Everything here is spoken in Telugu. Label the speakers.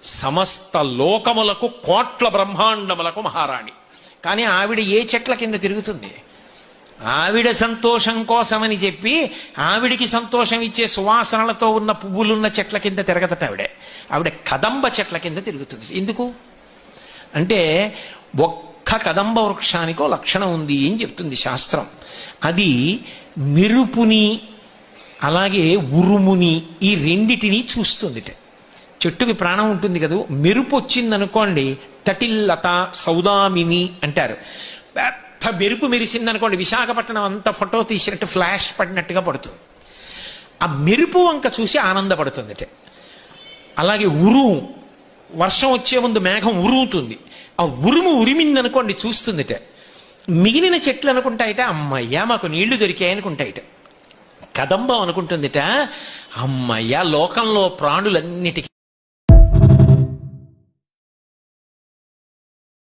Speaker 1: సమస్త లోకములకు కోట్ల బ్రహ్మాండములకు మహారాణి. కానీ ఆవిడ ఏ చెట్ల కింద తిరుగుతుంది? ఆవిడ సంతోషం కోసమని చెప్పి ఆవిడికి సంతోషం ఇచ్చే సువాసనలతో ఉన్న పువ్వులున్న చెట్ల కింద తిరగతట ఆవిడ కదంబ చెట్ల కింద తిరుగుతుంది. ఎందుకు అంటే ఒక్క కదంబ వృక్షానికో లక్షణం ఉంది అని చెప్తుంది శాస్త్రం. అది మెరుపుని అలాగే ఉరుముని ఈ రెండిటిని చూస్తుందిట. చెట్టుకి ప్రాణం ఉంటుంది కదా, మెరుపు వచ్చిందనుకోండి తటిల్లత సౌదామిని అంటారు. పెద్ద మెరుపు మెరిసిందనుకోండి విశాఖపట్నం అంతా ఫోటో తీసినట్టు ఫ్లాష్ పడినట్టుగా పడుతుంది. ఆ మెరుపు వంక చూసి ఆనందపడుతుందిట. అలాగే ఉరుము, వర్షం వచ్చే ముందు మేఘం ఉరుముతుంది, ఆ ఉరుము ఉరిమిందనుకోండి చూస్తుందిట. మిగిలిన చెట్లు అనుకుంటాయిట అమ్మయ్యా మాకు నీళ్లు దొరికాయి అనుకుంటాయిట. కదంబం అనుకుంటుందిట అమ్మయ్యా లోకంలో ప్రాణులన్నిటికీ